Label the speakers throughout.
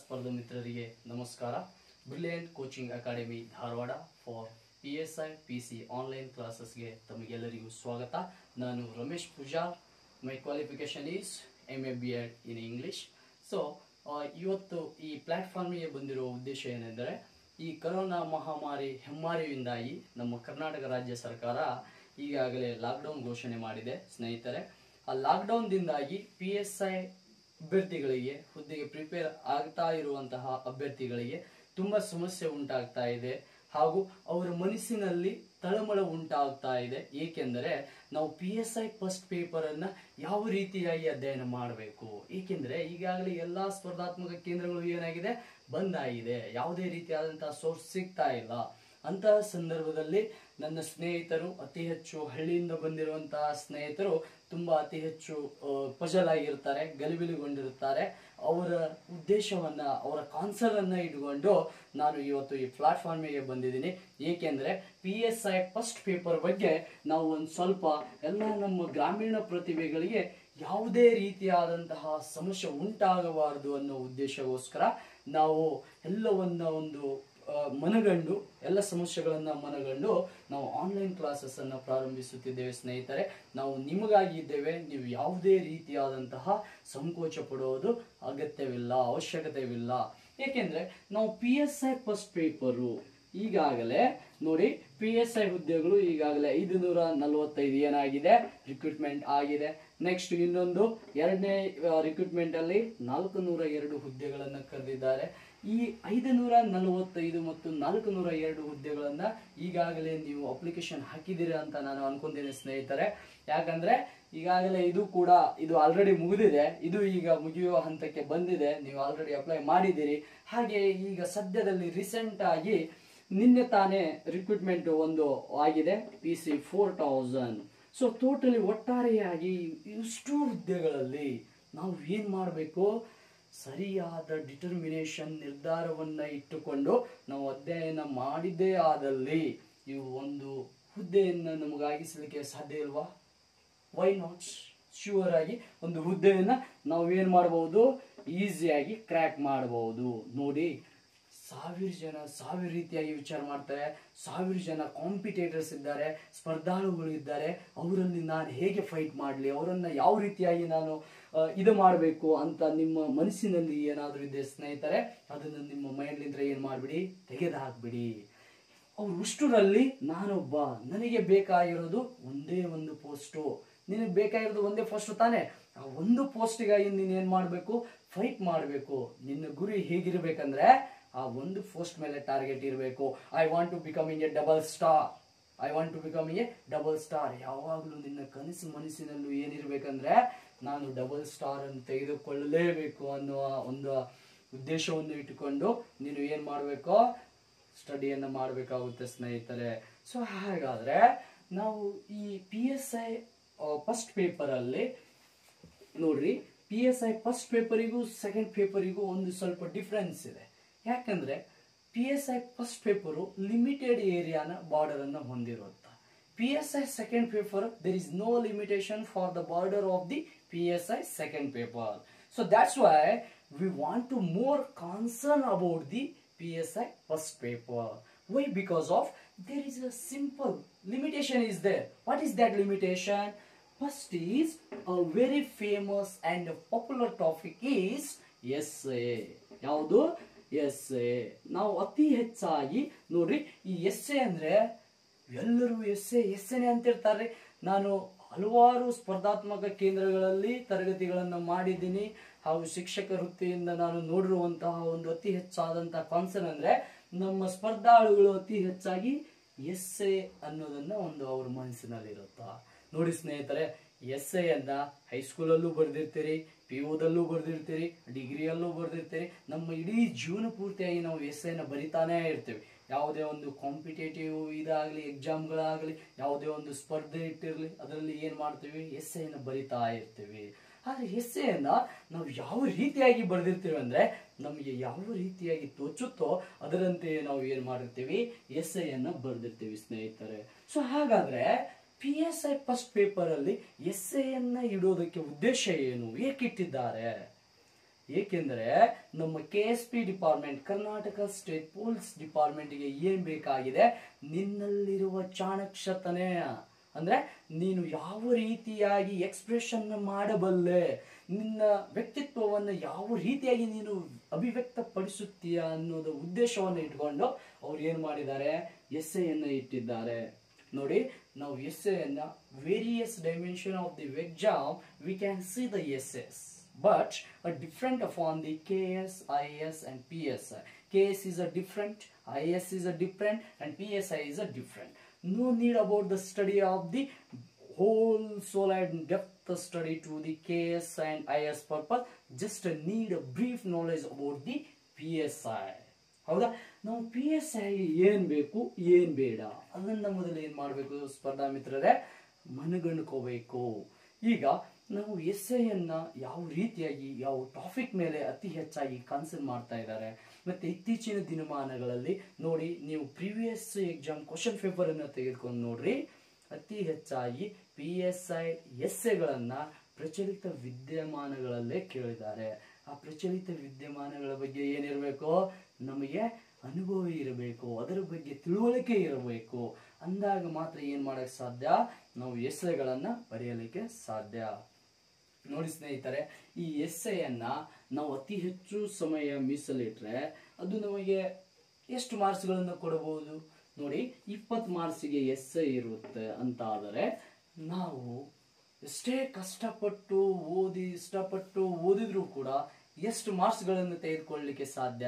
Speaker 1: ಸ್ಪರ್ಧಾ ಮಿತ್ರರಿಗೆ ನಮಸ್ಕಾರ. Brilliant coaching academy Dharwad for PSI PC online ಕ್ಲಾಸಸ್ಗೆ ತಮಗೆಲ್ಲರಿಗೂ ಸ್ವಾಗತ. ನಾನು Ramesh Pujar. My qualification is MA B.Ed in English. So ಇವತ್ತು ಈ ಪ್ಲಾಟ್ಫಾರ್ಮಿಗೆ ಬಂದಿರುವ ಉದ್ದೇಶ ಏನೆಂದರೆ, ಈ ಕರೋನಾ ಮಹಾಮಾರಿ ಹೆಮ್ಮಾರಿಯಿಂದಾಗಿ ನಮ್ಮ ಕರ್ನಾಟಕ ರಾಜ್ಯ ಸರ್ಕಾರ ಈಗಾಗಲೇ ಲಾಕ್ಡೌನ್ ಘೋಷಣೆ ಮಾಡಿದೆ ಸ್ನೇಹಿತರೆ. ಆ ಲಾಕ್ಡೌನ್ದಿಂದಾಗಿ PSI ಅಭ್ಯರ್ಥಿಗಳಿಗೆ, ಹುದ್ದೆಗೆ ಪ್ರಿಪೇರ್ ಆಗ್ತಾ ಇರುವಂತಹ ಅಭ್ಯರ್ಥಿಗಳಿಗೆ ತುಂಬಾ ಸಮಸ್ಯೆ ಉಂಟಾಗ್ತಾ ಇದೆ ಹಾಗೂ ಅವರ ಮನಸ್ಸಿನಲ್ಲಿ ತಳಮಳ ಉಂಟಾಗ್ತಾ ಇದೆ. ಏಕೆಂದರೆ ನಾವು PSI ಫಸ್ಟ್ ಪೇಪರ್ ಅನ್ನ ಯಾವ ರೀತಿಯಾಗಿ ಅಧ್ಯಯನ ಮಾಡಬೇಕು, ಏಕೆಂದರೆ ಈಗಾಗಲೇ ಎಲ್ಲಾ ಸ್ಪರ್ಧಾತ್ಮಕ ಕೇಂದ್ರಗಳು ಏನಾಗಿದೆ, ಬಂದ್ ಆಗಿದೆ, ಯಾವುದೇ ರೀತಿಯಾದಂತಹ ಸೋರ್ಸ್ ಸಿಗ್ತಾ ಇಲ್ಲ. ಅಂತಹ ಸಂದರ್ಭದಲ್ಲಿ ನನ್ನ ಸ್ನೇಹಿತರು ಅತಿ ಹೆಚ್ಚು ಹಳ್ಳಿಯಿಂದ ಬಂದಿರುವಂತಹ ಸ್ನೇಹಿತರು ತುಂಬಾ ಅತಿ ಹೆಚ್ಚು ಪಜಲ್ ಆಗಿರ್ತಾರೆ, ಗಲಿಬಿಲಿಗೊಂಡಿರುತ್ತಾರೆ. ಅವರ ಉದ್ದೇಶವನ್ನ, ಅವರ ಕಾನ್ಸರ್ ಅನ್ನ ಇಟ್ಕೊಂಡು ನಾನು ಇವತ್ತು ಈ ಪ್ಲಾಟ್ಫಾರ್ಮಿಗೆ ಬಂದಿದ್ದೀನಿ. ಏಕೆಂದ್ರೆ PSI ಫಸ್ಟ್ ಪೇಪರ್ ಬಗ್ಗೆ ನಾವು ಒಂದು ಸ್ವಲ್ಪ ಎಲ್ಲ ನಮ್ಮ ಗ್ರಾಮೀಣ ಪ್ರತಿಭೆಗಳಿಗೆ ಯಾವುದೇ ರೀತಿಯಾದಂತಹ ಸಮಸ್ಯೆ ಉಂಟಾಗಬಾರದು ಅನ್ನೋ ಉದ್ದೇಶಕ್ಕೋಸ್ಕರ ನಾವು ಎಲ್ಲವನ್ನ ಒಂದು ಮನಗಂಡು, ಎಲ್ಲ ಸಮಸ್ಯೆಗಳನ್ನ ಮನಗಂಡು ನಾವು ಆನ್ಲೈನ್ ಕ್ಲಾಸಸ್ ಅನ್ನ ಪ್ರಾರಂಭಿಸುತ್ತಿದ್ದೇವೆ ಸ್ನೇಹಿತರೆ. ನಾವು ನಿಮಗಾಗಿ ಇದ್ದೇವೆ. ನೀವು ಯಾವುದೇ ರೀತಿಯಾದಂತಹ ಸಂಕೋಚ ಪಡುವುದು ಅಗತ್ಯವಿಲ್ಲ, ಅವಶ್ಯಕತೆವಿಲ್ಲ. ಏಕೆಂದ್ರೆ ನಾವು PSI ಫಸ್ಟ್ ಪೇಪರು ಈಗಾಗಲೇ ನೋಡಿ, PSI ಹುದ್ದೆಗಳು ಈಗಾಗಲೇ 545 ಏನಾಗಿದೆ, ರಿಕ್ರೂಟ್ಮೆಂಟ್ ಆಗಿದೆ. ನೆಕ್ಸ್ಟ್ ಇನ್ನೊಂದು ಎರಡನೇ ರಿಕ್ರೂಟ್ಮೆಂಟ್ ಅಲ್ಲಿ 402 ಹುದ್ದೆಗಳನ್ನ ಕರೆದಿದ್ದಾರೆ. ಈ 545 ಮತ್ತು 402 ಹುದ್ದೆಗಳನ್ನ ಈಗಾಗಲೇ ನೀವು ಅಪ್ಲಿಕೇಶನ್ ಹಾಕಿದ್ದೀರಾ ಅಂತ ನಾನು ಅನ್ಕೊಂತೀನಿ ಸ್ನೇಹಿತರೆ. ಯಾಕಂದ್ರೆ ಈಗಾಗಲೇ ಇದು ಆಲ್ರೆಡಿ ಮುಗಿದಿದೆ, ಇದು ಈಗ ಮುಗಿಯುವ ಹಂತಕ್ಕೆ ಬಂದಿದೆ. ನೀವು ಆಲ್ರೆಡಿ ಅಪ್ಲೈ ಮಾಡಿದ್ದೀರಿ. ಹಾಗೆ ಈಗ ಸದ್ಯದಲ್ಲಿ ರೀಸೆಂಟ್ ಆಗಿ ನಿನ್ನೆ ತಾನೇ ರಿಕ್ರೂಟ್ಮೆಂಟ್ ಒಂದು ಆಗಿದೆ, PC 4000. ಸೊ ಟೋಟಲಿ ಒಟ್ಟಾರೆಯಾಗಿ ಇಷ್ಟು ಹುದ್ದೆಗಳಲ್ಲಿ ನಾವು ಏನ್ ಮಾಡಬೇಕು, ಸರಿಯಾದ ಡಿಟರ್ಮಿನೇಷನ್, ನಿರ್ಧಾರವನ್ನ ಇಟ್ಟುಕೊಂಡು ನಾವು ಅಧ್ಯಯನ ಮಾಡಿದ್ದೇ ಆದಲ್ಲಿ ಇವು ಒಂದು ಹುದ್ದೆಯನ್ನ ನಮಗಾಗಿಸಲಿಕ್ಕೆ ಸಾಧ್ಯ ಇಲ್ವಾ? Why not? ಶ್ಯೂರ್ ಆಗಿ ಒಂದು ಹುದ್ದೆಯನ್ನ ನಾವು ಏನ್ ಮಾಡಬಹುದು, ಈಸಿಯಾಗಿ ಕ್ರ್ಯಾಕ್ ಮಾಡಬಹುದು. ನೋಡಿ, 1000 ಜನ 1000 ರೀತಿಯಾಗಿ ವಿಚಾರ ಮಾಡ್ತಾರೆ. 1000 ಜನ ಕಾಂಪಿಟೇಟರ್ಸ್ ಇದ್ದಾರೆ, ಸ್ಪರ್ಧಾಳುಗಳು ಇದ್ದಾರೆ. ಅವರಲ್ಲಿ ನಾನು ಹೇಗೆ ಫೈಟ್ ಮಾಡಲಿ, ಅವರನ್ನ ಯಾವ ರೀತಿಯಾಗಿ ನಾನು ಇದು ಮಾಡಬೇಕು ಅಂತ ನಿಮ್ಮ ಮನಸ್ಸಿನಲ್ಲಿ ಏನಾದರೂ ಇದೆ ಸ್ನೇಹಿತರೆ, ಅದನ್ನು ನಿಮ್ಮ ಮೈಂಡ್ಲಿಂದ ಏನ್ ಮಾಡ್ಬಿಡಿ, ತೆಗೆದು ಹಾಕ್ಬಿಡಿ. ಅವ್ರು ಉಷ್ಟರಲ್ಲಿ ನಾನೊಬ್ಬ, ನನಗೆ ಬೇಕಾಗಿರೋದು ಒಂದೇ ಒಂದು ಪೋಸ್ಟು. ನಿನಗೆ ಬೇಕಾಗಿರೋದು ಒಂದೇ ಪೋಸ್ಟ್ ತಾನೆ. ಆ ಒಂದು ಪೋಸ್ಟಿಗಾಗಿ ನೀನು ಏನ್ ಮಾಡ್ಬೇಕು, ಫೈಟ್ ಮಾಡಬೇಕು. ನಿನ್ನ ಗುರಿ ಹೇಗಿರ್ಬೇಕಂದ್ರೆ, ಆ ಒಂದು ಪೋಸ್ಟ್ ಮೇಲೆ ಟಾರ್ಗೆಟ್ ಇರಬೇಕು. I want to becoming a double star, I want to becoming a double star. ಯಾವಾಗಲೂ ನಿನ್ನ ಕನಸು ಮನಸ್ಸಿನಲ್ಲೂ ಏನಿರ್ಬೇಕಂದ್ರೆ, ನಾನು ಡಬಲ್ ಸ್ಟಾರ್ ಅನ್ನು ತೆಗೆದುಕೊಳ್ಳಲೇಬೇಕು ಅನ್ನುವ ಒಂದು ಉದ್ದೇಶವನ್ನು ಇಟ್ಟುಕೊಂಡು ನೀನು ಏನ್ ಮಾಡ್ಬೇಕು, ಸ್ಟಡಿಯನ್ನ ಮಾಡಬೇಕಾಗುತ್ತೆ ಸ್ನೇಹಿತರೆ. ಸೊ ಹಾಗಾದ್ರೆ ನಾವು ಈ PSI ಫಸ್ಟ್ ಪೇಪರ್ ಅಲ್ಲಿ ನೋಡ್ರಿ, PSI ಫಸ್ಟ್ ಪೇಪರಿಗೂ ಸೆಕೆಂಡ್ ಪೇಪರಿಗೂ ಒಂದು ಸ್ವಲ್ಪ ಡಿಫ್ರೆನ್ಸ್ ಇದೆ. ಯಾಕಂದ್ರೆ PSI ಫಸ್ಟ್ ಪೇಪರು ಲಿಮಿಟೆಡ್ ಏರಿಯಾನ ಬಾರ್ಡರ್ ಅನ್ನ ಹೊಂದಿರುತ್ತ. PSI second paper there is no limitation for the border of the PSI second paper. So that's why we want to more concern about the PSI first paper. Why? Because of there is a simple limitation is there. What is that limitation? First is a very famous and popular topic is essay. ಯಾವುದು? essay. ನಾವು ಅತಿ ಹೆಚ್ಚಾಗಿ ನೋಡ್ರಿ, ಈ essay ಅಂದ್ರೆ ಎಲ್ಲರೂ ಎಸ್ಸೆನೆ ಅಂತಿರ್ತಾರೆ. ನಾನು ಹಲವಾರು ಸ್ಪರ್ಧಾತ್ಮಕ ಕೇಂದ್ರಗಳಲ್ಲಿ ತರಗತಿಗಳನ್ನು ಮಾಡಿದ್ದೀನಿ ಹಾಗೂ ಶಿಕ್ಷಕ ವೃತ್ತಿಯಿಂದ ನಾನು ನೋಡಿರುವಂತಹ ಒಂದು ಅತಿ ಹೆಚ್ಚಾದಂತಹ ಕಾನ್ಸರ್ನ್ ಅಂದ್ರೆ, ನಮ್ಮ ಸ್ಪರ್ಧಾಳುಗಳು ಅತಿ ಹೆಚ್ಚಾಗಿ essay ಅನ್ನೋದನ್ನ ಒಂದು ಅವ್ರ ಮನಸ್ಸಿನಲ್ಲಿ ಇರುತ್ತಾ. ನೋಡಿ ಸ್ನೇಹಿತರೆ, essay ಅನ್ನ ಹೈಸ್ಕೂಲಲ್ಲೂ ಬರೆದಿರ್ತೀರಿ, PUದಲ್ಲೂ ಬರೆದಿರ್ತೀರಿ, ಡಿಗ್ರಿಯಲ್ಲೂ ಬರೆದಿರ್ತೀರಿ. ನಮ್ಮ ಇಡೀ ಜೀವನ ಪೂರ್ತಿಯಾಗಿ ನಾವು essayನ ಬರಿತಾನೇ ಇರ್ತೀವಿ. ಯಾವುದೇ ಒಂದು ಕಾಂಪಿಟೇಟಿವ್ ಇದಾಗಲಿ, ಎಕ್ಸಾಮ್ಗಳಾಗಲಿ, ಯಾವುದೇ ಒಂದು ಸ್ಪರ್ಧೆ ಇಟ್ಟಿರಲಿ, ಅದರಲ್ಲಿ ಏನ್ ಮಾಡ್ತೀವಿ, essayನ ಬರಿತಾ ಇರ್ತೀವಿ. ಆದ್ರೆ essayನ ನಾವು ಯಾವ ರೀತಿಯಾಗಿ ಬರೆದಿರ್ತೀವಿ ಅಂದ್ರೆ, ನಮಗೆ ಯಾವ ರೀತಿಯಾಗಿ ತೋಚುತ್ತೋ ಅದರಂತೆ ನಾವು ಏನ್ ಮಾಡಿರ್ತೀವಿ, essayನ ಬರೆದಿರ್ತೀವಿ ಸ್ನೇಹಿತರೆ. ಸೊ ಹಾಗಾದ್ರೆ PSI ಫಸ್ಟ್ ಪೇಪರ್ ಅಲ್ಲಿ essayಯನ್ನ ಇಡೋದಕ್ಕೆ ಉದ್ದೇಶ ಏನು, ಏಕಿಟ್ಟಿದ್ದಾರೆ? ಏಕೆಂದ್ರೆ ನಮ್ಮ KSP department, Karnataka state police ಡಿಪಾರ್ಟ್ಮೆಂಟ್ಗೆ ಏನ್ ಬೇಕಾಗಿದೆ, ನಿನ್ನಲ್ಲಿರುವ ಚಾಣಕ್ಷತನೆ, ಅಂದ್ರೆ ನೀನು ಯಾವ ರೀತಿಯಾಗಿ ಎಕ್ಸ್ಪ್ರೆಷನ್ ಮಾಡಬಲ್ಲೆ, ನಿನ್ನ ವ್ಯಕ್ತಿತ್ವವನ್ನು ಯಾವ ರೀತಿಯಾಗಿ ನೀನು ಅಭಿವ್ಯಕ್ತಪಡಿಸುತ್ತೀಯ ಅನ್ನೋದು ಉದ್ದೇಶವನ್ನು ಇಟ್ಕೊಂಡು ಅವ್ರು ಏನ್ ಮಾಡಿದ್ದಾರೆ, ಎಸ್ಸೆಯನ್ನು ಇಟ್ಟಿದ್ದಾರೆ. ನೋಡಿ, ನಾವು ಎಸ್ಸೆಯನ್ನ various dimension of the exam we can see the essays, but a different upon the KS, IS and PSI. KS is a different, IS is a different, and PSI is a different. No need about the study of the whole solid depth study to the KS and IS purpose. Just need a brief knowledge about the PSI. ಹೌದಾ? ನಾವು PSI ಏನ್ ಬೇಕು ಏನ್ ಬೇಡ ಅದನ್ನ ಮೊದಲು ಏನ್ ಮಾಡ್ಬೇಕು ಸ್ಪರ್ಧಾ ಮಿತ್ರರೇ, ಮನಗಂಡ್ಕೋಬೇಕು. ಈಗ ನಾವು ಎಸ್ಸೆಯನ್ನ ಯಾವ ರೀತಿಯಾಗಿ ಯಾವ ಟಾಪಿಕ್ ಮೇಲೆ ಅತಿ ಹೆಚ್ಚಾಗಿ ಕನ್ಸರ್ನ್ ಮಾಡ್ತಾ ಇದ್ದಾರೆ, ಮತ್ತೆ ಇತ್ತೀಚಿನ ದಿನಮಾನಗಳಲ್ಲಿ ನೋಡಿ, ನೀವು ಪ್ರೀವಿಯಸ್ ಎಕ್ಸಾಮ್ ಕ್ವಶನ್ ಪೇಪರ್ ಅನ್ನ ತೆಗೆದುಕೊಂಡು ನೋಡ್ರಿ, ಅತಿ ಹೆಚ್ಚಾಗಿ PSI ಎಸ್ಸೆಗಳನ್ನ ಪ್ರಚಲಿತ ವಿದ್ಯಮಾನಗಳಲ್ಲೇ ಕೇಳಿದ್ದಾರೆ. ಆ ಪ್ರಚಲಿತ ವಿದ್ಯಮಾನಗಳ ಬಗ್ಗೆ ಏನಿರಬೇಕು, ನಮಗೆ ಅನುಭವ ಇರಬೇಕು, ಅದರ ಬಗ್ಗೆ ತಿಳುವಳಿಕೆ ಇರಬೇಕು. ಅಂದಾಗ ಮಾತ್ರ ಏನ್ ಮಾಡಕ್ ಸಾಧ್ಯ, ನಾವು ಎಸ್ಸೆಗಳನ್ನ ಬರೆಯಲಿಕ್ಕೆ ಸಾಧ್ಯ. ನೋಡಿ ಸ್ನೇಹಿತರೆ, ಈ ಎಸ್ಸೆಯನ್ನ ನಾವು ಅತಿ ಹೆಚ್ಚು ಸಮಯ ಮೀಸಲಿಟ್ರೆ ಅದು ನಮಗೆ ಎಷ್ಟು ಮಾರ್ಕ್ಸ್ಗಳನ್ನು ಕೊಡಬಹುದು ನೋಡಿ. 20 ಮಾರ್ಕ್ಸಿಗೆ ಎಸ್ಸೆ ಇರುತ್ತೆ ಅಂತ ಆದರೆ ನಾವು ಎಷ್ಟೇ ಕಷ್ಟಪಟ್ಟು ಓದಿದ್ರೂ ಕೂಡ ಎಷ್ಟು ಮಾರ್ಕ್ಸ್ಗಳನ್ನು ತೆಗೆದುಕೊಳ್ಳಲಿಕ್ಕೆ ಸಾಧ್ಯ,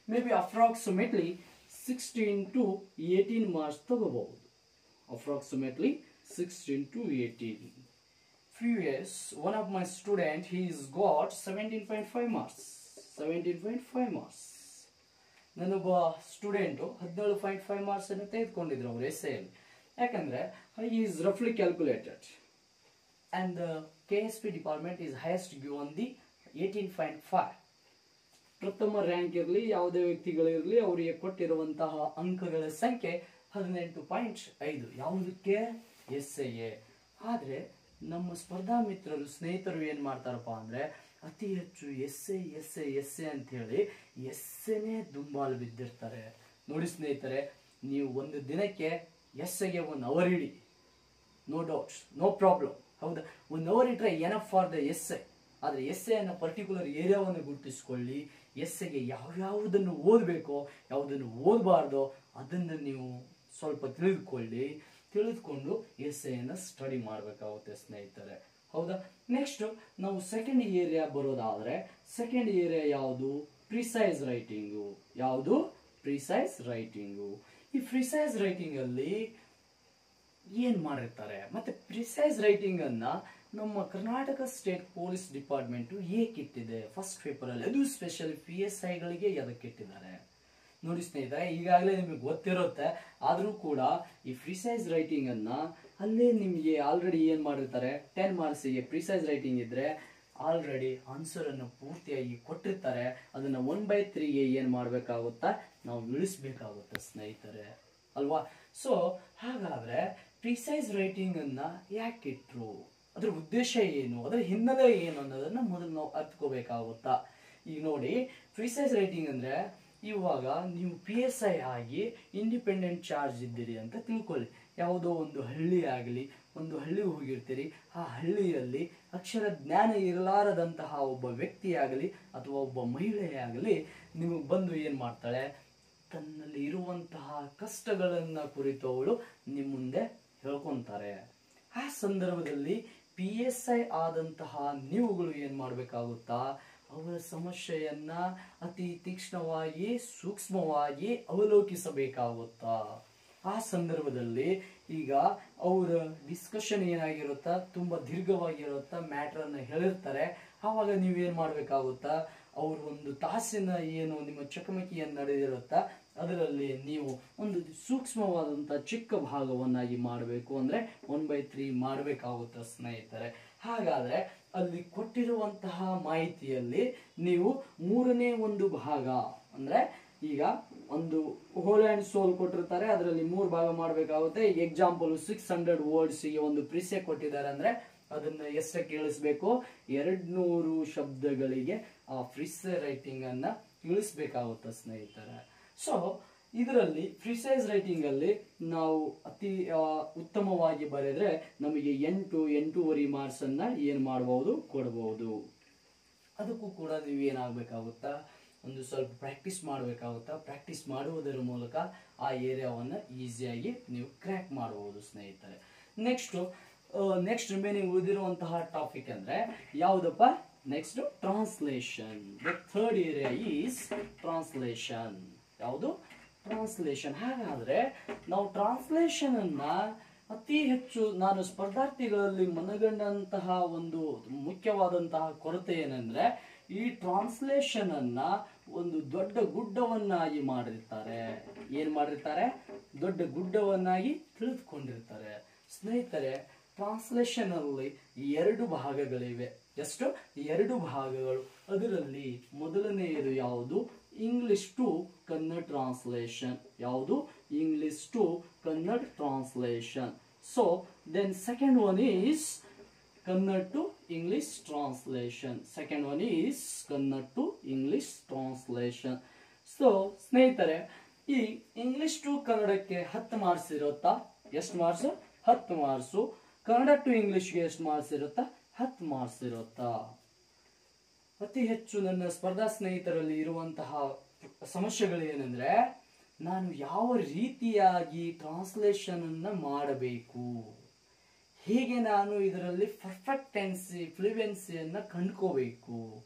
Speaker 1: maybe approximately 16 to 18 marks ತಗೋಬಹುದು. Approximately 16 to 18. Previous one of my student, he's got 17.5 marks. 17.5 marks. ನನ್ನೊಬ್ಬ student 17.5 marks ಅನ್ನು ತೆಗೆದುಕೊಂಡಿದ್ರು ಅವರು ಎಸ್ಸೆಯಲ್ಲಿ. ಯಾಕಂದ್ರೆ he is roughly calculated and the KSP department is highest given the 18.5. ಪ್ರಥಮ ರ್ಯಾಂಕ್ ಇರಲಿ, ಯಾವುದೇ ವ್ಯಕ್ತಿಗಳಿರಲಿ, ಅವರಿಗೆ ಕೊಟ್ಟಿರುವಂತಹ ಅಂಕಗಳ ಸಂಖ್ಯೆ 18.5. ಯಾವುದಕ್ಕೆ, ಎಸ್ಸೆಗೆ. ಆದ್ರೆ ನಮ್ಮ ಸ್ಪರ್ಧಾ ಮಿತ್ರರು ಸ್ನೇಹಿತರು ಏನ್ ಮಾಡ್ತಾರಪ್ಪ ಅಂದ್ರೆ ಅತಿ ಹೆಚ್ಚು ಎಸ್ಸೆ ಅಂತ ಹೇಳಿ ಎಸ್ಸೆನೇ ದುಂಬಾಲು ಬಿದ್ದಿರ್ತಾರೆ. ನೋಡಿ ಸ್ನೇಹಿತರೆ, ನೀವು ಒಂದು ದಿನಕ್ಕೆ ಎಸ್ಸೆಗೆ 1 hour ಇಡಿ, ನೋ ಡೌಟ್ಸ್, ನೋ ಪ್ರಾಬ್ಲಮ್. ಹೌದಾ, 1 hour ಇಟ್ರೆ ಎನಫ್ ಫಾರ್ ದ ಎಸ್ಸೆ. ಆದ್ರೆ ಎಸ್ಸೆ ಅನ್ನ ಪರ್ಟಿಕ್ಯುಲರ್ ಏರಿಯಾವನ್ನು ಗುರುತಿಸ್ಕೊಳ್ಳಿ, ಎಸ್ಸೆಗೆ ಯಾವ್ಯಾವುದನ್ನು ಓದಬೇಕೋ ಯಾವುದನ್ನು ಓದಬಾರ್ದೋ ಅದನ್ನು ನೀವು ಸ್ವಲ್ಪ ತಿಳಿದುಕೊಂಡು ಎಸ್ಸೆಯನ್ನು ಸ್ಟಡಿ ಮಾಡಬೇಕಾಗುತ್ತೆ ಸ್ನೇಹಿತರೆ. ಹೌದಾ, ನೆಕ್ಸ್ಟ್ ನಾವು ಸೆಕೆಂಡ್ ಏರಿಯಾ ಬರೋದಾದ್ರೆ, ಸೆಕೆಂಡ್ ಏರಿಯಾ ಯಾವುದು, ಪ್ರಿಸೈಸ್ ರೈಟಿಂಗು. ಯಾವುದು, ಪ್ರಿಸೈಸ್ ರೈಟಿಂಗು. ಈ ಪ್ರಿಸೈಸ್ ರೈಟಿಂಗ್ ಅಲ್ಲಿ ಏನ್ ಮಾಡಿರ್ತಾರೆ, ಮತ್ತೆ ಪ್ರಿಸೈಸ್ ರೈಟಿಂಗ್ ಅನ್ನ ನಮ್ಮ ಕರ್ನಾಟಕ ಸ್ಟೇಟ್ ಪೊಲೀಸ್ ಡಿಪಾರ್ಟ್ಮೆಂಟ್ ಏಕಿಟ್ಟಿದೆ ಫಸ್ಟ್ ಪೇಪರ್ ಅಲ್ಲಿ, ಅದು ಸ್ಪೆಷಲ್ PSI ಗಳಿಗೆ ಎದಕ್ಕಿಟ್ಟಿದ್ದಾರೆ ನೋಡಿ ಸ್ನೇಹಿತರೆ. ಈಗಾಗಲೇ ನಿಮಗೆ ಗೊತ್ತಿರುತ್ತೆ, ಆದ್ರೂ ಕೂಡ ಈ ಪ್ರಿಸೈಸ್ ರೈಟಿಂಗ್ ಅನ್ನ ಅಲ್ಲೇ ನಿಮಗೆ ಆಲ್ರೆಡಿ ಏನ್ ಮಾಡಿರ್ತಾರೆ, 10 ಮಾರ್ಕ್ಸಿಗೆ ಪ್ರಿಸೈಸ್ ರೈಟಿಂಗ್ ಇದ್ರೆ ಆಲ್ರೆಡಿ ಆನ್ಸರ್ ಅನ್ನು ಪೂರ್ತಿಯಾಗಿ ಕೊಟ್ಟಿರ್ತಾರೆ. ಅದನ್ನ 1/3ಗೆ ಏನ್ ಮಾಡ್ಬೇಕಾಗುತ್ತಾ, ನಾವು ಇಳಿಸ್ಬೇಕಾಗುತ್ತೆ ಸ್ನೇಹಿತರೆ, ಅಲ್ವಾ? ಸೊ ಹಾಗಾದ್ರೆ ಪ್ರಿಸೈಸ್ ರೈಟಿಂಗ್ ಅನ್ನ ಯಾಕಿಟ್ರು, ಅದ್ರ ಉದ್ದೇಶ ಏನು, ಅದರ ಹಿನ್ನೆಲೆ ಏನು ಅನ್ನೋದನ್ನ ಮೊದಲು ನಾವು ಅರ್ಥಕೋಬೇಕಾಗುತ್ತಾ. ಈಗ ನೋಡಿ, ಪ್ರಿಸೈಸ್ ರೈಟಿಂಗ್ ಅಂದ್ರೆ ಇವಾಗ ನೀವು PSI ಆಗಿ ಇಂಡಿಪೆಂಡೆಂಟ್ ಚಾರ್ಜ್ ಇದ್ದೀರಿ ಅಂತ ತಿಳ್ಕೊಳ್ಳಿ. ಯಾವುದೋ ಒಂದು ಹಳ್ಳಿ ಆಗಲಿ, ಒಂದು ಹಳ್ಳಿ ಹೋಗಿರ್ತೀರಿ, ಆ ಹಳ್ಳಿಯಲ್ಲಿ ಅಕ್ಷರ ಜ್ಞಾನ ಇರಲಾರದಂತಹ ಒಬ್ಬ ವ್ಯಕ್ತಿ ಆಗಲಿ ಅಥವಾ ಒಬ್ಬ ಮಹಿಳೆಯಾಗಲಿ ನಿಮಗೆ ಬಂದು ಏನ್ ಮಾಡ್ತಾಳೆ, ತನ್ನಲ್ಲಿ ಇರುವಂತಹ ಕಷ್ಟಗಳನ್ನ ಕುರಿತು ಅವಳು ನಿಮ್ಮ ಮುಂದೆ ಹೇಳ್ಕೊಂತಾರೆ. ಆ ಸಂದರ್ಭದಲ್ಲಿ PSI ಆದಂತಹ ನೀವುಗಳು ಏನ್ ಮಾಡ್ಬೇಕಾಗುತ್ತಾ, ಅವರ ಸಮಸ್ಯೆಯನ್ನ ಅತಿ ತೀಕ್ಷ್ಣವಾಗಿ ಸೂಕ್ಷ್ಮವಾಗಿ ಅವಲೋಕಿಸಬೇಕಾಗುತ್ತಾ. ಆ ಸಂದರ್ಭದಲ್ಲಿ ಈಗ ಅವರ ಡಿಸ್ಕಷನ್ ಏನಾಗಿರುತ್ತಾ, ತುಂಬಾ ದೀರ್ಘವಾಗಿರುತ್ತಾ, ಮ್ಯಾಟರ್ ಅನ್ನ ಹೇಳಿರ್ತಾರೆ. ಆವಾಗ ನೀವೇನ್ ಮಾಡ್ಬೇಕಾಗುತ್ತಾ, ಅವ್ರ ಒಂದು ತಾಸಿನ ಏನು ನಿಮ್ಮ ಚಕಮಕಿಯನ್ನು ನಡೆದಿರುತ್ತಾ ಅದರಲ್ಲಿ ನೀವು ಒಂದು ಸೂಕ್ಷ್ಮವಾದಂತಹ ಚಿಕ್ಕ ಭಾಗವನ್ನಾಗಿ ಮಾಡಬೇಕು, ಅಂದ್ರೆ 1/3 ಮಾಡಬೇಕಾಗುತ್ತ ಸ್ನೇಹಿತರೆ. ಹಾಗಾದ್ರೆ ಅಲ್ಲಿ ಕೊಟ್ಟಿರುವಂತಹ ಮಾಹಿತಿಯಲ್ಲಿ ನೀವು 3ನೇ ಒಂದು ಭಾಗ, ಅಂದ್ರೆ ಈಗ ಒಂದು ಹೋಲ್ ಅಂಡ್ ಸೋಲ್ ಕೊಟ್ಟಿರ್ತಾರೆ, ಅದರಲ್ಲಿ 3 ಭಾಗ ಮಾಡಬೇಕಾಗುತ್ತೆ. ಈಗ ಎಕ್ಸಾಂಪಲ್ 600 ವರ್ಡ್ಸ್ ಗೆ ಒಂದು ಪ್ರಿಸೆ ಕೊಟ್ಟಿದ್ದಾರೆ ಅಂದ್ರೆ ಅದನ್ನ ಎಷ್ಟಕ್ಕೆ ಇಳಿಸಬೇಕು, 200 ಶಬ್ದಗಳಿಗೆ ಆ ಫ್ರೀಸೆ ರೈಟಿಂಗ್ ಅನ್ನ ತಿಳಿಸ್ಬೇಕಾಗುತ್ತೆ ಸ್ನೇಹಿತರೆ. ಸೊ ಇದರಲ್ಲಿ ಫ್ರೀಸೈಸ್ ರೈಟಿಂಗ್ ಅಲ್ಲಿ ನಾವು ಅತಿ ಉತ್ತಮವಾಗಿ ಬರೆದ್ರೆ ನಮಗೆ 8-8.5 ಮಾರ್ಕ್ಸ್ ಅನ್ನ ಏನ್ ಮಾಡಬಹುದು, ಕೊಡಬಹುದು. ಅದಕ್ಕೂ ಕೂಡ ನೀವು ಏನಾಗಬೇಕಾಗುತ್ತಾ, ಒಂದು ಸ್ವಲ್ಪ ಪ್ರಾಕ್ಟೀಸ್ ಮಾಡಬೇಕಾಗುತ್ತಾ. ಪ್ರಾಕ್ಟೀಸ್ ಮಾಡುವುದರ ಮೂಲಕ ಆ ಏರಿಯಾವನ್ನ ಈಸಿಯಾಗಿ ನೀವು ಕ್ರ್ಯಾಕ್ ಮಾಡಬಹುದು ಸ್ನೇಹಿತರೆ. ನೆಕ್ಸ್ಟ್ ರಿಮೈನಿಂಗ್ ಉಳಿದಿರುವಂತಹ ಟಾಪಿಕ್ ಅಂದ್ರೆ ಯಾವುದಪ್ಪ, next translation. The third area is translation. ಯಾವುದು, ಟ್ರಾನ್ಸ್ಲೇಷನ್. ಹಾಗಾದ್ರೆ ನಾವು ಟ್ರಾನ್ಸ್ಲೇಷನ್ ಅನ್ನ ಅತಿ ಹೆಚ್ಚು ನಾನು ಸ್ಪರ್ಧಾರ್ಥಿಗಳಲ್ಲಿ ಮನಗಂಡಂತಹ ಒಂದು ಮುಖ್ಯವಾದಂತಹ ಕೊರತೆ ಏನಂದ್ರೆ, ಈ ಟ್ರಾನ್ಸ್ಲೇಷನ್ ಅನ್ನ ಒಂದು ದೊಡ್ಡ ಗುಡ್ಡವನ್ನಾಗಿ ಮಾಡಿರ್ತಾರೆ. ಏನ್ ಮಾಡಿರ್ತಾರೆ, ದೊಡ್ಡ ಗುಡ್ಡವನ್ನಾಗಿ ತಿಳಿದುಕೊಂಡಿರ್ತಾರೆ ಸ್ನೇಹಿತರೆ. ಟ್ರಾನ್ಸ್ಲೇಷನ್ ಅಲ್ಲಿ 2 ಭಾಗಗಳಿವೆ. ಎಷ್ಟು, 2 ಭಾಗಗಳು. ಅದರಲ್ಲಿ ಮೊದಲನೆಯದು ಯಾವುದು, ಇಂಗ್ಲಿಷ್ ಟು ಕನ್ನಡ ಟ್ರಾನ್ಸ್ಲೇಷನ್. ಯಾವುದು, English to Kannada translation. So then second one is Kannada to English translation. Second one is Kannada to English translation. So ಸ್ನೇಹಿತರೆ, ಈ ಇಂಗ್ಲಿಷ್ ಟು ಕನ್ನಡಕ್ಕೆ 10 ಮಾರ್ಕ್ಸ್ ಇರುತ್ತಾ? ಎಷ್ಟು ಮಾರ್ಕ್ಸ್? 10 ಮಾರ್ಕ್ಸು. ಕನ್ನಡ ಟು ಇಂಗ್ಲಿಷ್ಗೆ ಎಷ್ಟು ಮಾರ್ಕ್ಸ್ ಇರುತ್ತಾ? 10 ಮಾರ್ಕ್ಸ್ ಇರುತ್ತಾ? ಅತಿ ಹೆಚ್ಚು ನನ್ನ ಸ್ಪರ್ಧಾ ಸ್ನೇಹಿತರಲ್ಲಿ ಇರುವಂತಹ ಸಮಸ್ಯೆಗಳು ಏನಂದ್ರೆ, ನಾನು ಯಾವ ರೀತಿಯಾಗಿ ಟ್ರಾನ್ಸ್ಲೇಷನ್ ಅನ್ನ ಮಾಡಬೇಕು, ಹೇಗೆ ನಾನು ಇದರಲ್ಲಿ ಪರ್ಫೆಕ್ಟೆನ್ಸಿ ಫ್ಲೂಯೆನ್ಸಿಯನ್ನ ಕಂಡ್ಕೋಬೇಕು,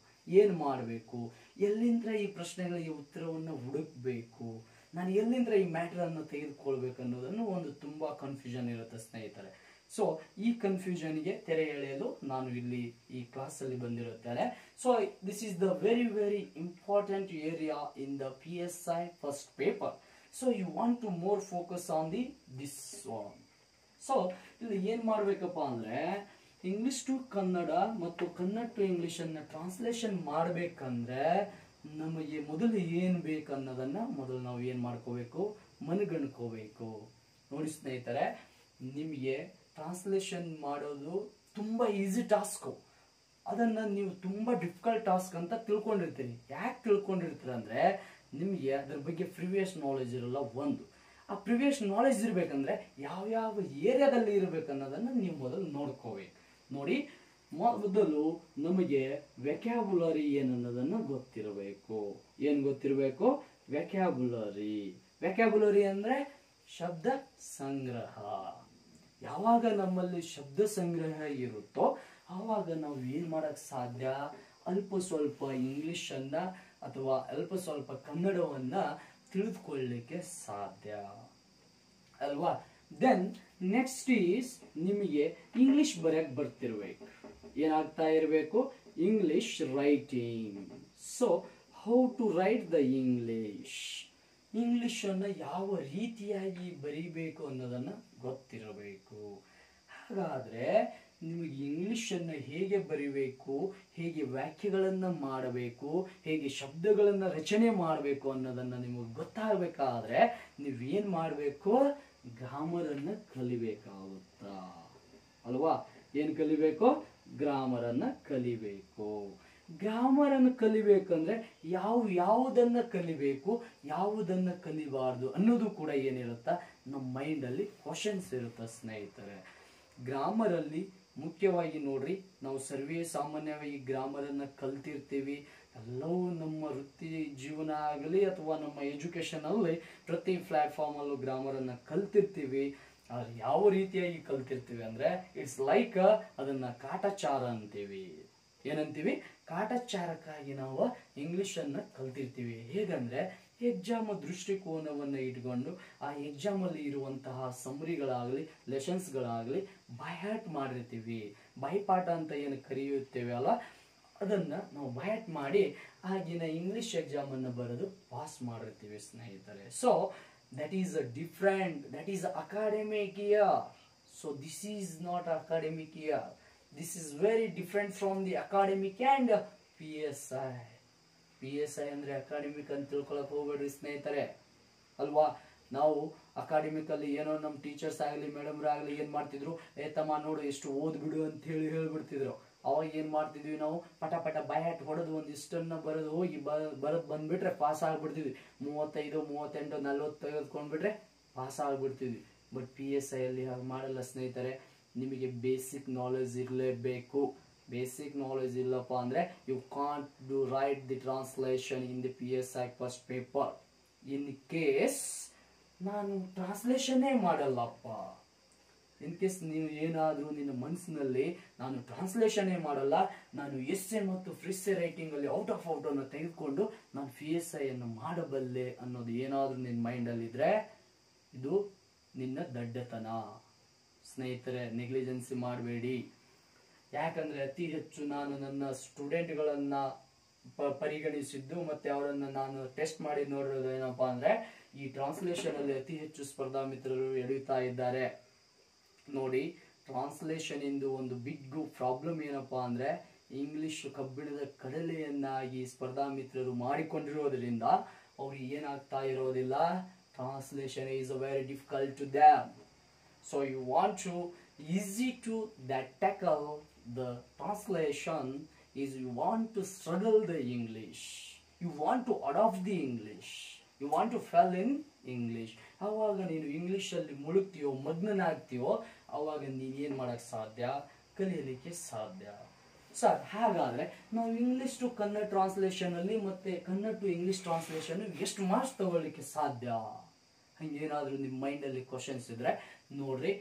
Speaker 1: ಏನ್ ಮಾಡಬೇಕು, ಎಲ್ಲಿಂದ ಈ ಪ್ರಶ್ನೆಗಳಿಗೆ ಉತ್ತರವನ್ನು ಹುಡುಕ್ಬೇಕು, ನಾನು ಎಲ್ಲಿಂದ ಈ ಮ್ಯಾಟರ್ ಅನ್ನು ತೆಗೆದುಕೊಳ್ಬೇಕು ಅನ್ನೋದನ್ನು ಒಂದು ತುಂಬಾ ಕನ್ಫ್ಯೂಷನ್ ಇರುತ್ತೆ ಸ್ನೇಹಿತರೆ. ಸೊ ಈ ಕನ್ಫ್ಯೂಷನ್ಗೆ ತೆರೆ ಎಳೆಯಲು ನಾನು ಇಲ್ಲಿ ಈ ಕ್ಲಾಸ್ ಅಲ್ಲಿ ಬಂದಿರುತ್ತೇನೆ. So this is the very important area in the PSI first paper. So you want to more focus on this one. So ಇಲ್ಲಿ ಏನ್ ಮಾಡ್ಬೇಕಪ್ಪ ಅಂದ್ರೆ, ಇಂಗ್ಲಿಷ್ ಟು ಕನ್ನಡ ಮತ್ತು ಕನ್ನಡ ಟು ಇಂಗ್ಲಿಷ್ ಅನ್ನ ಟ್ರಾನ್ಸ್ಲೇಷನ್ ಮಾಡ್ಬೇಕಂದ್ರೆ ನಮಗೆ ಮೊದಲು ಏನ್ ಬೇಕನ್ನೋದನ್ನ ಮೊದಲು ನಾವು ಏನ್ ಮಾಡ್ಕೋಬೇಕು, ಮನಗಣ್ಕೋಬೇಕು. ನೋಡಿ ಸ್ನೇಹಿತರೆ, ನಿಮಗೆ ಟ್ರಾನ್ಸ್ಲೇಷನ್ ಮಾಡೋದು ತುಂಬಾ ಈಸಿ ಟಾಸ್ಕ್. ಅದನ್ನ ನೀವು ತುಂಬಾ ಡಿಫಿಕಲ್ಟ್ ಟಾಸ್ಕ್ ಅಂತ ತಿಳ್ಕೊಂಡಿರ್ತೀರಿ. ಯಾಕೆ ತಿಳ್ಕೊಂಡಿರ್ತೀರ ಅಂದ್ರೆ, ನಿಮಗೆ ಅದ್ರ ಬಗ್ಗೆ ಪ್ರಿವಿಯಸ್ ನಾಲೆಜ್ ಇರಲ್ಲ. ಒಂದು ಆ ಪ್ರಿವಿಯಸ್ ನಾಲೆಜ್ ಇರ್ಬೇಕಂದ್ರೆ ಯಾವ ಏರಿಯಾದಲ್ಲಿ ಇರ್ಬೇಕನ್ನೋದನ್ನ ನೀವು ಮೊದಲು ನೋಡ್ಕೋಬೇಕು. ನೋಡಿ, ಮೊದಲು ನಮಗೆ ವ್ಯಾಕ್ಯಾಬುಲರಿ ಏನನ್ನೋದನ್ನ ಗೊತ್ತಿರಬೇಕು. ಏನ್ ಗೊತ್ತಿರಬೇಕು? ವ್ಯಾಕ್ಯಾಬುಲರಿ. ವ್ಯಾಕ್ಯಾಬುಲರಿ ಅಂದ್ರೆ ಶಬ್ದ ಸಂಗ್ರಹ. ಯಾವಾಗ ನಮ್ಮಲ್ಲಿ ಶಬ್ದ ಸಂಗ್ರಹ ಇರುತ್ತೋ ಆವಾಗ ನಾವು ಏನ್ ಮಾಡಕ್ ಸಾಧ್ಯ, ಅಲ್ಪ ಸ್ವಲ್ಪ ಇಂಗ್ಲಿಷ್ ಅನ್ನ ಅಥವಾ ಅಲ್ಪ ಸ್ವಲ್ಪ ಕನ್ನಡವನ್ನ ತಿಳಿದುಕೊಳ್ಳಲಿಕ್ಕೆ ಸಾಧ್ಯ ಅಲ್ವಾ. ದೆನ್ ನೆಕ್ಸ್ಟ್ ಈಸ್, ನಿಮಗೆ ಇಂಗ್ಲಿಷ್ ಬರೆಯಕ್ ಬರ್ತಿರ್ಬೇಕು. ಏನಾಗ್ತಾ ಇರಬೇಕು, English writing. So how to write the English. English ಅನ್ನ ಯಾವ ರೀತಿಯಾಗಿ ಬರೀಬೇಕು ಅನ್ನೋದನ್ನ ಗೊತ್ತಿರಬೇಕು. ಹಾಗಾದ್ರೆ ನಿಮಗೆ ಇಂಗ್ಲಿಷ್ ಅನ್ನ ಹೇಗೆ ಬರಿಬೇಕು, ಹೇಗೆ ವಾಕ್ಯಗಳನ್ನ ಮಾಡಬೇಕು, ಹೇಗೆ ಶಬ್ದಗಳನ್ನ ರಚನೆ ಮಾಡಬೇಕು ಅನ್ನೋದನ್ನ ನಿಮಗೆ ಗೊತ್ತಾಗಬೇಕಾದ್ರೆ ನೀವೇನ್ ಮಾಡಬೇಕು, ಗ್ರಾಮರ್ ಅನ್ನ ಕಲಿಬೇಕಾಗುತ್ತಾ ಅಲ್ವಾ. ಏನ್ ಕಲಿಬೇಕು, ಗ್ರಾಮರ್ ಅನ್ನ ಕಲಿಬೇಕು. ಗ್ರಾಮರ್ ಅನ್ನು ಕಲಿಬೇಕಂದ್ರೆ ಯಾವುದನ್ನ ಕಲಿಬೇಕು, ಯಾವುದನ್ನ ಕಲಿಬಾರ್ದು ಅನ್ನೋದು ಕೂಡ ಏನಿರುತ್ತಾ ನಮ್ಮ ಮೈಂಡ್ ಅಲ್ಲಿ ಕ್ವಶನ್ಸ್ ಇರುತ್ತೆ ಸ್ನೇಹಿತರೆ. ಗ್ರಾಮರ್ ಅಲ್ಲಿ ಮುಖ್ಯವಾಗಿ ನೋಡ್ರಿ, ನಾವು ಸರ್ವೇ ಸಾಮಾನ್ಯವಾಗಿ ಗ್ರಾಮರ್ ಅನ್ನ ಕಲ್ತಿರ್ತೀವಿ. ಎಲ್ಲವೂ ನಮ್ಮ ವೃತ್ತಿ ಜೀವನ ಆಗಲಿ ಅಥವಾ ನಮ್ಮ ಎಜುಕೇಶನ್ ಅಲ್ಲಿ ಪ್ರತಿ ಪ್ಲಾಟ್ಫಾರ್ಮ್ ಅಲ್ಲೂ ಗ್ರಾಮರ್ ಅನ್ನ ಕಲ್ತಿರ್ತೀವಿ. ಯಾವ ರೀತಿಯಾಗಿ ಕಲ್ತಿರ್ತೀವಿ ಅಂದ್ರೆ, ಇಟ್ಸ್ ಲೈಕ್ ಅದನ್ನ ಕಾಟಾಚಾರ ಅಂತೀವಿ. ಏನಂತೀವಿ, ಕಾಟಾಚಾರಕ್ಕಾಗಿ ನಾವು ಇಂಗ್ಲಿಷ್ ಅನ್ನ ಕಲ್ತಿರ್ತೀವಿ. ಹೇಗಂದ್ರೆ, ಎಕ್ಸಾಮ್ ದೃಷ್ಟಿಕೋನವನ್ನ ಇಟ್ಕೊಂಡು ಆ ಎಕ್ಸಾಮ್ ಅಲ್ಲಿ ಇರುವಂತಹ ಸಮರಿಗಳಾಗಲಿ ಲೆಸನ್ಸ್ಗಳಾಗಲಿ ಬೈಹಾರ್ಟ್ ಮಾಡಿರ್ತೀವಿ. ಬೈಪಾಠ ಅಂತ ಏನು ಕರೆಯುತ್ತೇವೆ ಅಲ್ಲ, ಅದನ್ನ ನಾವು ಬೈಹಾರ್ಟ್ ಮಾಡಿ ಆಗಿನ ಇಂಗ್ಲಿಷ್ ಎಕ್ಸಾಮ್ ಅನ್ನು ಬರೆದು ಪಾಸ್ ಮಾಡಿರ್ತೀವಿ ಸ್ನೇಹಿತರೆ. So that is a different, that is academic year. So this is not academic year. This is very different from the academic and PSI. PSI ಅಂದ್ರೆ ಅಕಾಡೆಮಿಕ್ ಅಂತ ತಿಳ್ಕೊಳಕ್ ಹೋಗ್ಬೇಡ್ರಿ ಸ್ನೇಹಿತರೆ ಅಲ್ವಾ. ನಾವು ಅಕಾಡೆಮಿಕ್ ಅಲ್ಲಿ ಏನೋ ನಮ್ಮ ಟೀಚರ್ಸ್ ಆಗಲಿ ಮೇಡಮ್ರಾಗಲಿ ಏನ್ ಮಾಡ್ತಿದ್ರು, ತಮ್ಮ ನೋಡು ಎಷ್ಟು ಓದ್ಬಿಡು ಅಂತ ಹೇಳ್ಬಿಡ್ತಿದ್ರು. ಅವಾಗ ಏನ್ ಮಾಡ್ತಿದ್ವಿ ನಾವು, ಪಟ ಪಟ ಬಯಾಟ್ ಹೊಡೆದು ಒಂದಿಷ್ಟನ್ನ ಬರೆದು ಹೋಗಿ ಬರದ್ ಬಂದ್ಬಿಟ್ರೆ ಪಾಸ್ ಆಗ್ಬಿಡ್ತಿದ್ವಿ. 35, 38, 40 ತೆಗೆದುಕೊಂಡ್ಬಿಟ್ರೆ ಪಾಸ್ ಆಗ್ಬಿಡ್ತಿದ್ವಿ. ಬಟ್ PSI ಅಲ್ಲಿ ಹಾಗೆ ಮಾಡಲ್ಲ ಸ್ನೇಹಿತರೆ. ನಿಮಗೆ ಬೇಸಿಕ್ ನಾಲೆಜ್ ಇರಲೇಬೇಕು. ಬೇಸಿಕ್ ನಾಲೆಜ್ ಇಲ್ಲಪ್ಪ ಅಂದ್ರೆ you can't do write the translation in the PSI first paper. In case ನಾನು ಟ್ರಾನ್ಸ್ಲೇಷನ್ನೇ ಮಾಡಲ್ಲಪ್ಪ, ಇನ್ ಕೇಸ್ ನೀವು ಏನಾದ್ರೂ ನಿನ್ನ ಮನಸ್ಸಿನಲ್ಲಿ ನಾನು ಟ್ರಾನ್ಸ್ಲೇಷನ್ನೇ ಮಾಡಲ್ಲ, ನಾನು ಎಸ್ಸೆ ಮತ್ತು ಫ್ರಿಸ್ಸೆ ರೈಟಿಂಗ್ ಅಲ್ಲಿ ಔಟ್ ಆಫ್ ಔಟ್ ಅನ್ನು ತೆಗೆದುಕೊಂಡು ನಾನು PSI ಅನ್ನು ಮಾಡಬಲ್ಲೆ ಅನ್ನೋದು ಏನಾದ್ರೂ ನಿನ್ನ ಮೈಂಡ್ ಅಲ್ಲಿ ಇದ್ರೆ ಇದು ನಿನ್ನ ದಡ್ಡತನ ಸ್ನೇಹಿತರೆ. ನೆಗ್ಲಿಜೆನ್ಸಿ ಮಾಡಬೇಡಿ. ಯಾಕಂದ್ರೆ ಅತಿ ಹೆಚ್ಚು ನಾನು ನನ್ನ ಸ್ಟೂಡೆಂಟ್ಗಳನ್ನ ಪರಿಗಣಿಸಿದ್ದು ಮತ್ತೆ ಅವರನ್ನ ನಾನು ಟೆಸ್ಟ್ ಮಾಡಿ ನೋಡಿರೋದು ಏನಪ್ಪಾ ಅಂದ್ರೆ, ಈ ಟ್ರಾನ್ಸ್ಲೇಷನ್ ಅಲ್ಲಿ ಅತಿ ಹೆಚ್ಚು ಸ್ಪರ್ಧಾ ಮಿತ್ರರು ಎಳೆಯುತ್ತಾ ಇದ್ದಾರೆ. ನೋಡಿ, ಟ್ರಾನ್ಸ್ಲೇಷನ್ ಇಂದು ಒಂದು ಬಿಗ್ ಪ್ರಾಬ್ಲಮ್ ಏನಪ್ಪಾ ಅಂದ್ರೆ, ಇಂಗ್ಲಿಷ್ ಕಬ್ಬಿಣದ ಕಡಲೆಯನ್ನಾಗಿ ಸ್ಪರ್ಧಾ ಮಿತ್ರರು ಮಾಡಿಕೊಂಡಿರೋದ್ರಿಂದ ಅವ್ರಿಗೆ ಏನಾಗ್ತಾ ಇರೋದಿಲ್ಲ, translation is very difficult to damn. So you want to easy to that tackle the translation is you want to struggle the English, you want to adopt the English, you want to fall in English. ಅವಾಗ ನೀನು English ಅಲ್ಲಿ ಮುಳುಗ್ತೀಯೋ, ಮಗ್ನನಾಗ್ತೀಯೋ, ಅವಾಗ ನೀನು ಏನ್ ಮಾಡಕ್ ಸಾಧ್ಯ, ಕಲಿಯಲಿಕ್ಕೆ ಸಾಧ್ಯ. Sir ಹಾಗಾದ್ರೆ ನಾವು ಇಂಗ್ಲಿಷ್ ಟು ಕನ್ನಡ ಟ್ರಾನ್ಸ್ಲೇಷನ್ ಅಲ್ಲಿ ಮತ್ತೆ ಕನ್ನಡ ಟು ಇಂಗ್ಲಿಷ್ ಟ್ರಾನ್ಸ್ಲೇಷನ್ ಎಷ್ಟು ಮಾರ್ಕ್ಸ್ ತಗೊಳ್ಳಿಕ್ಕೆ ಸಾಧ್ಯ, ಹಂಗೇನಾದ್ರೂ ನಿಮ್ಮ ಮೈಂಡ್ ಅಲ್ಲಿ ಕ್ವಶನ್ಸ್ ಇದ್ರೆ ನೋಡ್ರಿ,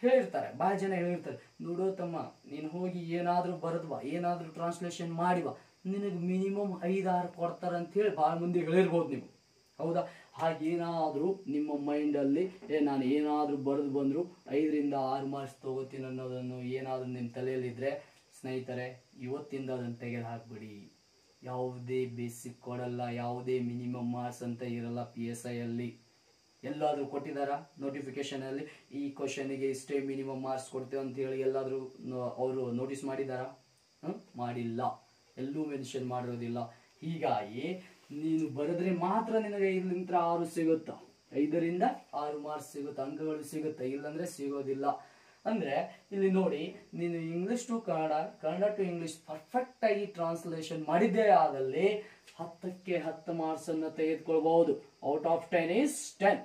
Speaker 1: ಹೇಳಿರ್ತಾರೆ, ಬಹಳ ಜನ ಹೇಳಿರ್ತಾರೆ, ನೋಡೋ ತಮ್ಮ ನೀನು ಹೋಗಿ ಏನಾದ್ರೂ ಬರದ್ವಾ, ಏನಾದ್ರೂ ಟ್ರಾನ್ಸ್ಲೇಷನ್ ಮಾಡಿವಾ, ನಿನಗೆ ಮಿನಿಮಮ್ 5-6 ಕೊಡ್ತಾರ ಅಂತ ಹೇಳಿ ಬಹಳ ಮಂದಿ ಹೇಳಿರ್ಬೋದು ನೀವು. ಹೌದಾ? ಹಾಗೇನಾದ್ರೂ ನಿಮ್ಮ ಮೈಂಡ್ ಅಲ್ಲಿ ನಾನು ಏನಾದ್ರೂ ಬರೆದು ಬಂದ್ರು 5-6 ಮಾರ್ಕ್ಸ್ ತಗೋತೀನಿ ಅನ್ನೋದನ್ನು ಏನಾದ್ರೂ ನಿಮ್ಮ ತಲೆಯಲ್ಲಿದ್ರೆ ಸ್ನೇಹಿತರೆ, ಇವತ್ತಿಂದ ಅದನ್ನು ತೆಗೆದು ಹಾಕ್ಬಿಡಿ. ಯಾವುದೇ ಬೇಸಿಕ್ ಕೊಡಲ್ಲ, ಯಾವುದೇ ಮಿನಿಮಮ್ ಮಾರ್ಕ್ಸ್ ಅಂತ ಇರಲ್ಲ PSI ಅಲ್ಲಿ. ಎಲ್ಲಾದ್ರೂ ಕೊಟ್ಟಿದಾರ ನೋಟಿಫಿಕೇಶನ್ ಅಲ್ಲಿ ಈ ಕ್ವಶನ್ಗೆ ಇಷ್ಟೇ ಮಿನಿಮಮ್ ಮಾರ್ಕ್ಸ್ ಕೊಡ್ತೇವೆ ಅಂತ ಹೇಳಿ ಎಲ್ಲಾದ್ರೂ ಅವರು ನೋಟಿಸ್ ಮಾಡಿದಾರ? ಮಾಡಿಲ್ಲ, ಎಲ್ಲೂ ಮೆನ್ಷನ್ ಮಾಡಿರೋದಿಲ್ಲ. ಹೀಗಾಗಿ ನೀನು ಬರೆದ್ರೆ ಮಾತ್ರ ನಿನಗೆ 5-6 ಸಿಗುತ್ತಾ, 5-6 ಮಾರ್ಕ್ಸ್ ಸಿಗುತ್ತೆ, ಅಂಕಗಳು ಸಿಗುತ್ತೆ, ಇಲ್ಲಾಂದ್ರೆ ಸಿಗೋದಿಲ್ಲ. ಅಂದ್ರೆ ಇಲ್ಲಿ ನೋಡಿ, ನೀನು English to Kannada, Kannada to English perfect ಆಗಿ ಟ್ರಾನ್ಸ್ಲೇಷನ್ ಮಾಡಿದ್ದೇ ಆದಲ್ಲಿ 10ಕ್ಕೆ 10 ಮಾರ್ಕ್ಸ್ ಅನ್ನು ತೆಗೆದುಕೊಳ್ಬಹುದು. Out of 10 is 10.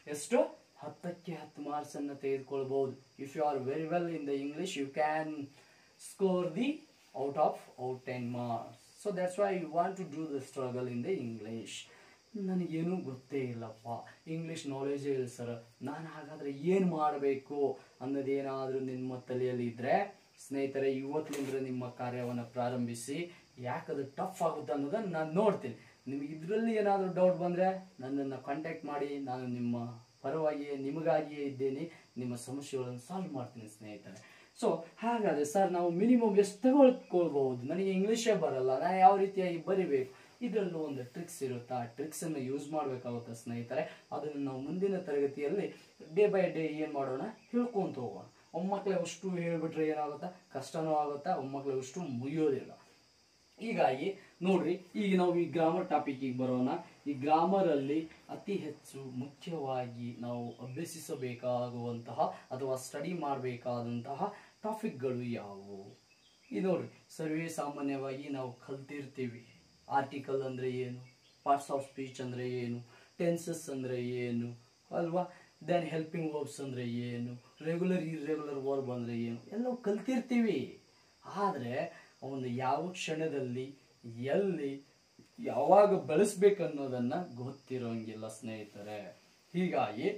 Speaker 1: ಎಷ್ಟು? 10ಕ್ಕೆ 10 ಮಾರ್ಕ್ಸ್ ಅನ್ನು ತೆಗೆದುಕೊಳ್ಬಹುದು. If you are very well in the English you can score the out of 10 marks. So that's why you want to do the struggle in the English. ನನಗೇನು ಗೊತ್ತೇ ಇಲ್ಲಪ್ಪ, English ನಾಲೆಜೇ ಇಲ್ಲ sir, ನಾನು ಹಾಗಾದ್ರೆ ಏನು ಮಾಡಬೇಕು ಅನ್ನೋದೇನಾದ್ರೂ ನಿಮ್ಮ ತಲೆಯಲ್ಲಿ ಇದ್ರೆ ಸ್ನೇಹಿತರೆ, ಇವತ್ತಿನಿಂದ ನಿಮ್ಮ ಕಾರ್ಯವನ್ನು ಪ್ರಾರಂಭಿಸಿ. ಯಾಕದು ಟಫ್ ಆಗುತ್ತೆ ಅನ್ನೋದನ್ನ ನಾನು ನೋಡ್ತೀನಿ. ನಿಮಗೆ ಇದರಲ್ಲಿ ಏನಾದರೂ ಡೌಟ್ ಬಂದರೆ ನನ್ನನ್ನು ಕಾಂಟ್ಯಾಕ್ಟ್ ಮಾಡಿ, ನಾನು ನಿಮ್ಮ ಪರವಾಗಿಯೇ ನಿಮಗಾಗಿಯೇ ಇದ್ದೇನೆ, ನಿಮ್ಮ ಸಮಸ್ಯೆಗಳನ್ನು ಸಾಲ್ವ್ ಮಾಡ್ತೀನಿ ಸ್ನೇಹಿತರೆ. ಸೊ ಹಾಗಾದರೆ ಸರ್ ನಾವು ಮಿನಿಮಮ್ ಎಷ್ಟು ತಗೊಳ್ಕೊಳ್ಬಹುದು, ನನಗೆ ಇಂಗ್ಲೀಷೇ ಬರಲ್ಲ, ನಾನು ಯಾವ ರೀತಿಯಾಗಿ ಬರಿಬೇಕು, ಇದರಲ್ಲೂ ಒಂದು ಟ್ರಿಕ್ಸ್ ಇರುತ್ತೆ. ಆ ಟ್ರಿಕ್ಸನ್ನು ಯೂಸ್ ಮಾಡಬೇಕಾಗುತ್ತೆ ಸ್ನೇಹಿತರೆ. ಅದನ್ನು ನಾವು ಮುಂದಿನ ತರಗತಿಯಲ್ಲಿ ಡೇ ಬೈ ಡೇ ಏನು ಮಾಡೋಣ, ಹೇಳ್ಕೊಂತ ಹೋಗೋಣ. ಒಮ್ಮಕ್ಕಳೇ ಅಷ್ಟು ಹೇಳ್ಬಿಟ್ರೆ ಏನಾಗುತ್ತಾ, ಕಷ್ಟನೂ ಆಗುತ್ತಾ, ಒಮ್ಮಕ್ಕಳೇ ಅಷ್ಟು ಮುಗಿಯೋದಿಲ್ಲ. ಹೀಗಾಗಿ ನೋಡ್ರಿ, ಈಗ ನಾವು ಈ ಗ್ರಾಮರ್ ಟಾಪಿಕ್ಗೆ ಬರೋಣ. ಈ ಗ್ರಾಮರ್ ಅಲ್ಲಿ ಅತಿ ಹೆಚ್ಚು ಮುಖ್ಯವಾಗಿ ನಾವು ಅಭ್ಯಸಿಸಬೇಕಾಗುವಂತಹ ಅಥವಾ ಸ್ಟಡಿ ಮಾಡಬೇಕಾದಂತಹ ಟಾಪಿಕ್ಗಳು ಯಾವುವು? ಇದು ನೋಡ್ರಿ, ಸರ್ವೇ ಸಾಮಾನ್ಯವಾಗಿ ನಾವು ಕಲ್ತಿರ್ತೀವಿ. ಆರ್ಟಿಕಲ್ ಅಂದ್ರೆ ಏನು, ಪಾರ್ಟ್ಸ್ ಆಫ್ ಸ್ಪೀಚ್ ಅಂದ್ರೆ ಏನು, ಟೆನ್ಸಸ್ ಅಂದ್ರೆ ಏನು ಅಲ್ವಾ, ದೆನ್ ಹೆಲ್ಪಿಂಗ್ ವರ್ಬ್ಸ್ ಅಂದ್ರೆ ಏನು, ರೆಗ್ಯುಲರ್ ಇರ್ರೆಗ್ಯುಲರ್ ವರ್ಬ್ ಅಂದ್ರೆ ಏನು, ಎಲ್ಲವೂ ಕಲ್ತಿರ್ತೀವಿ. ಆದರೆ ಅವನು ಯಾವ ಕ್ಷಣದಲ್ಲಿ ಎಲ್ಲಿ ಯಾವಾಗ ಬಳಸ್ಬೇಕನ್ನೋದನ್ನ ಗೊತ್ತಿರೋಂಗಿಲ್ಲ ಸ್ನೇಹಿತರೆ. ಹೀಗಾಗಿ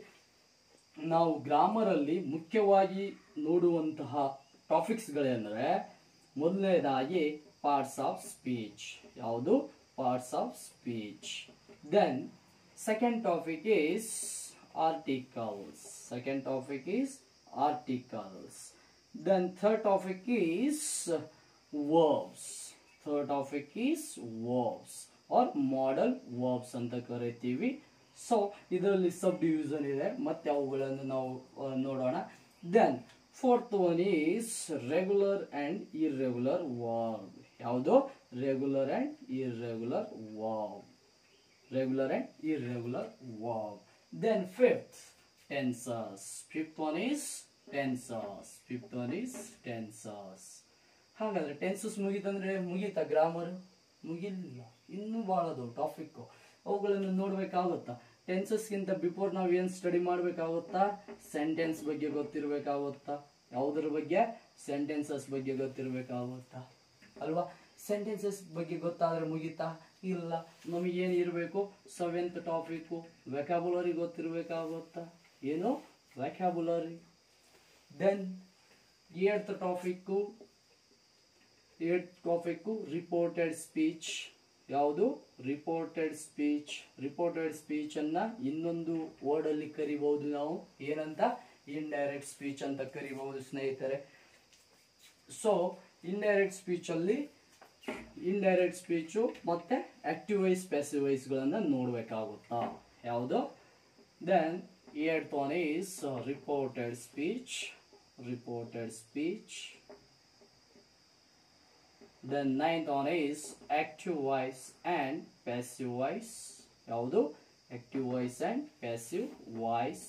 Speaker 1: ನಾವು ಗ್ರಾಮರ್ ಅಲ್ಲಿ ಮುಖ್ಯವಾಗಿ ನೋಡುವಂತಹ ಟಾಪಿಕ್ಸ್ಗಳೆಂದರೆ, ಮೊದಲನೇದಾಗಿ ಪಾರ್ಟ್ಸ್ ಆಫ್ ಸ್ಪೀಚ್. ಯಾವುದು? Parts of speech. Then second topic is articles. Second topic is articles. Then third topic is verbs. Third topic is verbs or model verbs ಅಂತ ಕರೀತೀವಿ. ಸೊ ಇದರಲ್ಲಿ ಸಬ್ ಡಿವಿಷನ್ ಇದೆ, ಮತ್ತೆ ಅವುಗಳನ್ನು ನಾವು ನೋಡೋಣ. Then fourth one is regular and irregular verb. ಯಾವುದು? Regular and irregular verb. Regular and irregular verb. Then fifth, tenses. Fifth one is tenses. Fifth one is tenses. ಹಾಗಾದ್ರೆ ಟೆನ್ಸಸ್ ಮುಗೀತಂದ್ರೆ ಮುಗೀತಾ grammar? ಮುಗಿಲಿಲ್ಲ, ಇನ್ನೂ ಬಹಳ ಅದಾವ ಟಾಪಿಕ್, ಅವುಗಳನ್ನು ನೋಡ್ಬೇಕಾಗುತ್ತಾ? ಟೆನ್ಸಸ್ಗಿಂತ ಬಿಫೋರ್ ನಾವು ಏನ್ study ಮಾಡ್ಬೇಕಾಗುತ್ತಾ? Sentence ಬಗ್ಗೆ ಗೊತ್ತಿರ್ಬೇಕಾಗುತ್ತಾ? ಯಾವುದ್ರ ಬಗ್ಗೆ? ಸೆಂಟೆನ್ಸಸ್ ಬಗ್ಗೆ ಗೊತ್ತಿರ್ಬೇಕಾಗುತ್ತಾ ಅಲ್ವಾ? ಸೆಂಟೆನ್ಸಸ್ ಬಗ್ಗೆ ಗೊತ್ತಾದ್ರೆ ಮುಗಿತಾ? ಇಲ್ಲ, ನಮಗೇನು ಇರಬೇಕು? 7th ಟಾಪಿಕ್ ವೆಕ್ಯಾಬುಲರಿ ಗೊತ್ತಿರ್ಬೇಕಾಗುತ್ತಾ? ಏನು? Vocabulary. Then 8th topic reported speech. ಯಾವುದು? Reported speech. ರಿಪೋರ್ಟೆಡ್ ಸ್ಪೀಚ್ ಅನ್ನ ಇನ್ನೊಂದು ವರ್ಡ್ ಅಲ್ಲಿ ಕರಿಬಹುದು ನಾವು, ಏನಂತ? ಇಂಡೈರೆಕ್ಟ್ ಸ್ಪೀಚ್ ಅಂತ ಕರಿಬಹುದು ಸ್ನೇಹಿತರೆ. ಸೊ ಇಂಡೈರೆಕ್ಟ್ ಸ್ಪೀಚ್ ಮತ್ತೆ ಆಕ್ಟಿವ್ ವೈಸ್ ಪ್ಯಾಸಿವ್ ವೈಸ್ ಗಳನ್ನ ನೋಡ್ಬೇಕಾಗುತ್ತಾ? ಯಾವುದು? Then 8th one is reported speech. Then 9th one is active voice and passive voice. ಯಾವುದು? active voice and passive voice.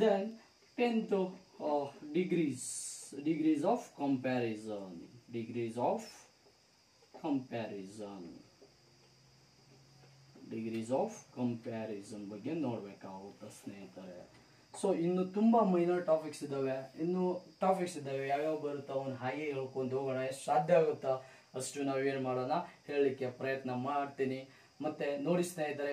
Speaker 1: Then 10th degrees of comparison. Degrees of comparison ಬಗ್ಗೆ ನೋಡ್ಬೇಕಾಗುತ್ತೆ ಸ್ನೇಹಿತರೆ. So ಇನ್ನು ತುಂಬಾ minor topics ಇದಾವೆ, ಯಾವ್ಯಾವ ಬರುತ್ತಾವ ಅವನ್ನ ಹಾಗೆ ಹೇಳ್ಕೊಂಡು ಹೋಗೋಣ. ಎಷ್ಟು ಸಾಧ್ಯ ಆಗುತ್ತಾ ಅಷ್ಟು ನಾವೇನು ಮಾಡೋಣ ಹೇಳಲಿಕ್ಕೆ ಪ್ರಯತ್ನ ಮಾಡ್ತೀನಿ. ಮತ್ತೆ ನೋಡಿ ಸ್ನೇಹಿತರೆ,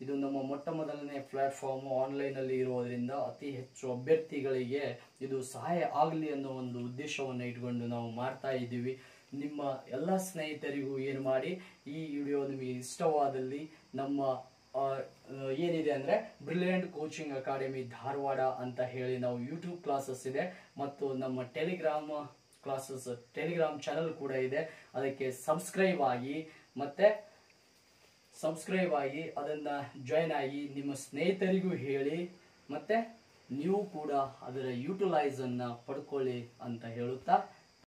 Speaker 1: ಇದು ನಮ್ಮ ಮೊಟ್ಟ ಮೊದಲನೇ ಪ್ಲಾಟ್ಫಾರ್ಮ್ ಆನ್ಲೈನ್ ಅಲ್ಲಿ ಇರೋದ್ರಿಂದ ಅತಿ ಹೆಚ್ಚು ಅಭ್ಯರ್ಥಿಗಳಿಗೆ ಇದು ಸಹಾಯ ಆಗಲಿ ಅನ್ನೋ ಒಂದು ಉದ್ದೇಶವನ್ನು ಇಟ್ಕೊಂಡು ನಾವು ಮಾಡ್ತಾ ಇದ್ದೀವಿ. ನಿಮ್ಮ ಎಲ್ಲ ಸ್ನೇಹಿತರಿಗೂ ಏನು ಮಾಡಿ, ಈ ವಿಡಿಯೋ ನಿಮಗೆ ಇಷ್ಟವಾದಲ್ಲಿ ನಮ್ಮ ಏನಿದೆ ಅಂದ್ರೆ ಬ್ರಿಲಿಯಂಟ್ ಕೋಚಿಂಗ್ ಅಕಾಡೆಮಿ ಧಾರವಾಡ ಅಂತ ಹೇಳಿ ನಾವು ಯೂಟ್ಯೂಬ್ ಕ್ಲಾಸಸ್ ಇದೆ, ಮತ್ತು ನಮ್ಮ ಟೆಲಿಗ್ರಾಮ್ ಚಾನಲ್ ಕೂಡ ಇದೆ. ಅದಕ್ಕೆ ಸಬ್ಸ್ಕ್ರೈಬ್ ಆಗಿ ಅದನ್ನ ಜಾಯ್ನ್ ಆಗಿ ನಿಮ್ಮ ಸ್ನೇಹಿತರಿಗೂ ಹೇಳಿ, ಮತ್ತೆ ನೀವು ಕೂಡ ಅದರ ಯೂಟಿಲೈಸ್ ಅನ್ನ ಪಡ್ಕೊಳ್ಳಿ ಅಂತ ಹೇಳುತ್ತಾ